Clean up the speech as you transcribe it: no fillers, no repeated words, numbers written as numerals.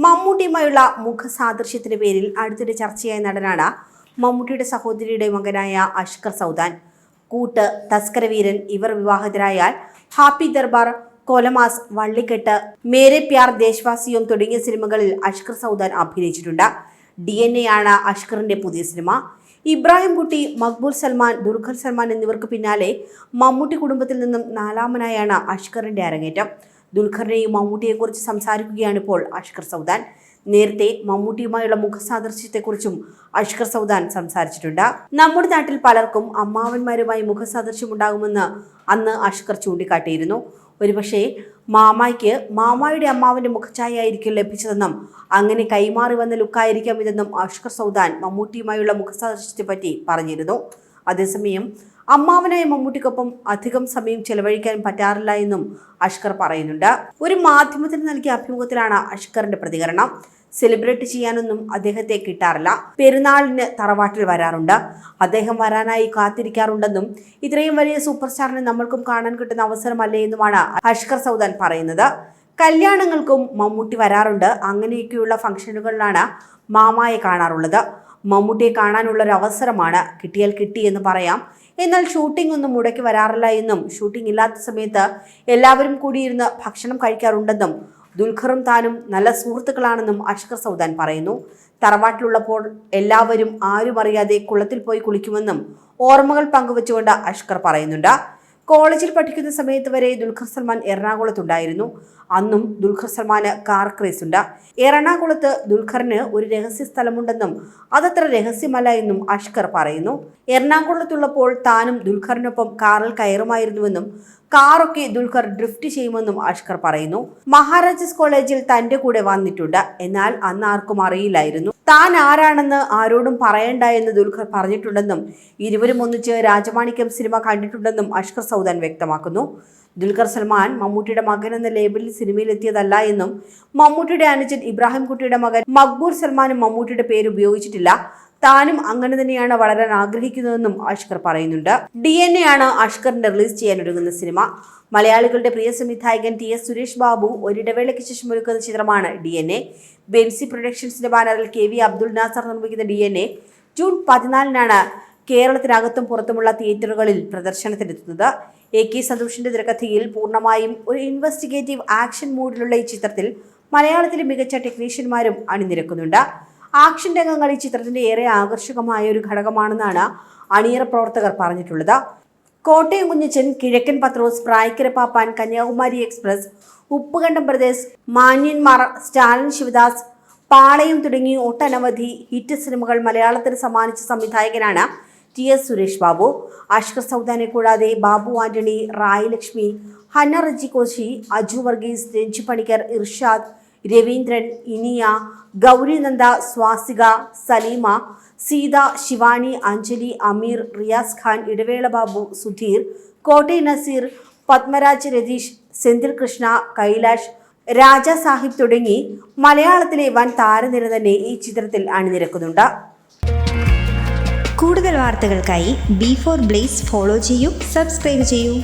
മമ്മൂട്ടിയുമായുള്ള മുഖസാദൃശ്യത്തിന്റെ പേരിൽ അടുത്തിടെ ചർച്ചയായ നടനാണ് മമ്മൂട്ടിയുടെ സഹോദരിയുടെ മകനായ അഷ്കർ സൗദാൻ. കൂട്ട്, തസ്കരവീരൻ, ഇവർ വിവാഹിതരായാൽ, ഹാപ്പി ദർബാർ, കൊലമാസ്, വള്ളിക്കെട്ട്, മേരെ പ്യാർ ദേശവാസിയും തുടങ്ങിയ സിനിമകളിൽ അഷ്കർ സൗദാൻ അഭിനയിച്ചിട്ടുണ്ട്. DNA ആണ് അഷ്കറിന്റെ പുതിയ സിനിമ. ഇബ്രാഹിം കുട്ടി, മക്ബൂൽ സൽമാൻ, ദുൽഖർ സൽമാൻ എന്നിവർക്ക് പിന്നാലെ മമ്മൂട്ടി കുടുംബത്തിൽ നിന്നും നാലാമനായാണ് അഷ്കറിന്റെ അരങ്ങേറ്റം. ദുൽഖറിനെയും മമ്മൂട്ടിയെക്കുറിച്ച് സംസാരിക്കുകയാണ് ഇപ്പോൾ അഷ്കർ സൗദാൻ. നേരത്തെ മമ്മൂട്ടിയുമായുള്ള മുഖസാദൃശ്യത്തെക്കുറിച്ചും അഷ്കർ സൗദാൻ സംസാരിച്ചിട്ടുണ്ട്. നമ്മുടെ നാട്ടിൽ പലർക്കും അമ്മാവന്മാരുമായി മുഖസാദൃശ്യം ഉണ്ടാകുമെന്ന് അന്ന് അഷ്കർ ചൂണ്ടിക്കാട്ടിയിരുന്നു. ഒരുപക്ഷെ മാമായ്ക്ക് മാമായുടെ അമ്മാവന്റെ മുഖഛായയായിരിക്കും ലഭിച്ചതെന്നും അങ്ങനെ കൈമാറി വന്ന ലുക്കായിരിക്കാം ഇതെന്നും അഷ്കർ സൗദാൻ മമ്മൂട്ടിയുമായുള്ള മുഖസാദൃശ്യത്തെ പറ്റി പറഞ്ഞിരുന്നു. അതേസമയം അമ്മാവനായ മമ്മൂട്ടിക്കൊപ്പം അധികം സമയം ചെലവഴിക്കാൻ പറ്റാറില്ല എന്നും അഷ്കർ പറയുന്നുണ്ട്. ഒരു മാധ്യമത്തിന് നൽകിയ അഭിമുഖത്തിലാണ് അഷ്കറിന്റെ പ്രതികരണം. സെലിബ്രേറ്റ് ചെയ്യാനൊന്നും അദ്ദേഹത്തെ കിട്ടാറില്ല. പെരുന്നാളിന് തറവാട്ടിൽ വരാറുണ്ട്. അദ്ദേഹം വരാനായി കാത്തിരിക്കാറുണ്ടെന്നും ഇത്രയും വലിയ സൂപ്പർ സ്റ്റാറിനെ നമ്മൾക്കും കാണാൻ കിട്ടുന്ന അവസരമല്ലേ എന്നുമാണ് അഷ്കർ സൗദാൻ പറയുന്നത്. കല്യാണങ്ങൾക്കും മമ്മൂട്ടി വരാറുണ്ട്. അങ്ങനെയൊക്കെയുള്ള ഫംഗ്ഷനുകളിലാണ് മാമായെ കാണാറുള്ളത്. മമ്മൂട്ടിയെ കാണാനുള്ള ഒരു അവസരമാണ്, കിട്ടിയാൽ കിട്ടി എന്ന് പറയാം. എന്നാൽ ഷൂട്ടിംഗ് ഒന്നും മുടക്കി വരാറില്ല എന്നും ഷൂട്ടിംഗ് ഇല്ലാത്ത സമയത്ത് എല്ലാവരും കൂടിയിരുന്ന് ഭക്ഷണം കഴിക്കാറുണ്ടെന്നും ദുൽഖറും താനും നല്ല സുഹൃത്തുക്കളാണെന്നും അഷ്കർ സൗദാൻ പറയുന്നു. തറവാട്ടിലുള്ളപ്പോൾ എല്ലാവരും ആരും അറിയാതെ കുളത്തിൽ പോയി കുളിക്കുമെന്നും ഓർമ്മകൾ പങ്കുവെച്ചുകൊണ്ട് അഷ്കർ പറയുന്നുണ്ട്. കോളേജിൽ പഠിക്കുന്ന സമയത്ത് വരെ ദുൽഖർ സൽമാൻ എറണാകുളത്തുണ്ടായിരുന്നു. അന്നും ദുൽഖർ സൽമാന് കാർ ക്രേസ് ഉണ്ട്. എറണാകുളത്ത് ദുൽഖറിന് ഒരു രഹസ്യ സ്ഥലമുണ്ടെന്നും അതത്ര രഹസ്യമല്ല എന്നും അഷ്കർ പറയുന്നു. എറണാകുളത്തുള്ളപ്പോൾ താനും ദുൽഖറിനൊപ്പം കാറിൽ കയറുമായിരുന്നുവെന്നും കാറൊക്കെ ദുൽഖർ ഡ്രിഫ്റ്റ് ചെയ്യുമെന്നും അഷ്കർ പറയുന്നു. മഹാരാജാസ് കോളേജിൽ തന്റെ കൂടെ വന്നിട്ടുണ്ട്. എന്നാൽ അന്ന് ആർക്കും അറിയില്ലായിരുന്നു. താൻ ആരാണെന്ന് ആരോടും പറയണ്ട എന്ന് ദുൽഖർ പറഞ്ഞിട്ടുണ്ടെന്നും ഇരുവരും ഒന്നിച്ച് രാജമാണിക്യം സിനിമ കണ്ടിട്ടുണ്ടെന്നും അഷ്കർ സൗദാൻ വ്യക്തമാക്കുന്നു. ദുൽഖർ സൽമാൻ മമ്മൂട്ടിയുടെ മകൻ എന്ന ലേബലിൽ സിനിമയിലെത്തിയതല്ല എന്നും മമ്മൂട്ടിയുടെ അനുജൻ ഇബ്രാഹിം കുട്ടിയുടെ മകൻ മക്ബൂൽ സൽമാനും മമ്മൂട്ടിയുടെ പേര് ഉപയോഗിച്ചിട്ടില്ല. താനും അങ്ങനെ തന്നെയാണ് വളരാൻ ആഗ്രഹിക്കുന്നതെന്നും അഷ്കർ പറയുന്നുണ്ട്. DNA ആണ് അഷ്കറിന്റെ റിലീസ് ചെയ്യാനൊരുങ്ങുന്ന സിനിമ. മലയാളികളുടെ പ്രിയ സംവിധായകൻ TS സുരേഷ് ബാബു ഒരിടവേളയ്ക്ക് ശേഷം ഒരുക്കുന്ന ചിത്രമാണ് DNA. ബെൻസി പ്രൊഡക്ഷൻസിന്റെ ബാനറിൽ KV അബ്ദുൽ നാസർ നിർമ്മിക്കുന്ന DNA ജൂൺ 14-നാണ് കേരളത്തിനകത്തും പുറത്തുമുള്ള തിയേറ്ററുകളിൽ പ്രദർശനത്തിനെത്തുന്നത്. AK സന്തോഷിന്റെ തിരക്കഥയിൽ പൂർണ്ണമായും ഒരു ഇൻവെസ്റ്റിഗേറ്റീവ് ആക്ഷൻ മൂഡിലുള്ള ഈ ചിത്രത്തിൽ മലയാളത്തിലെ മികച്ച ടെക്നീഷ്യന്മാരും അണിനിരക്കുന്നുണ്ട്. ആക്ഷൻ രംഗങ്ങൾ ഈ ചിത്രത്തിന്റെ ഏറെ ആകർഷകമായ ഒരു ഘടകമാണെന്നാണ് അണിയറ പ്രവർത്തകർ പറഞ്ഞിട്ടുള്ളത്. കോട്ടയം കുഞ്ഞച്ചൻ, കിഴക്കൻ പത്രോസ്, പ്രായിക്കര പാപ്പാൻ, കന്യാകുമാരി എക്സ്പ്രസ്, ഉപ്പുകണ്ടം ബ്രദേഴ്സ്, മാന്യന്മാർ, സ്റ്റാലിൻ ശിവദാസ്, പാളയം തുടങ്ങി ഒട്ടനവധി ഹിറ്റ് സിനിമകൾ മലയാളത്തിന് സമ്മാനിച്ച സംവിധായകനാണ് TS സുരേഷ് ബാബു. അഷ്കർ സൗദാനെ കൂടാതെ ബാബു ആന്റണി, റായി ലക്ഷ്മി, ഹന്ന റജി കോശി, അജു വർഗീസ്, രഞ്ജു പണിക്കർ, ഇർഷാദ്, രവീന്ദ്രൻ, ഇനിയ, ഗൗരി നന്ദ, സ്വാസിക, സലീമ, സീത, ശിവാനി, അഞ്ജലി, അമീർ, റിയാസ് ഖാൻ, ഇടവേള ബാബു, സുധീർ, കോട്ടയം നസീർ, പത്മരാജ്, രതീഷ്, സെന്തിൽ കൃഷ്ണ, കൈലാഷ്, രാജാ സാഹിബ് തുടങ്ങി മലയാളത്തിലെ വൻ താരനിര തന്നെ ഈ ചിത്രത്തിൽ അണിനിരക്കുന്നുണ്ട്. കൂടുതൽ വാർത്തകൾക്കായി B4 Blaze ഫോളോ ചെയ്യൂ, സബ്സ്ക്രൈബ് ചെയ്യൂ.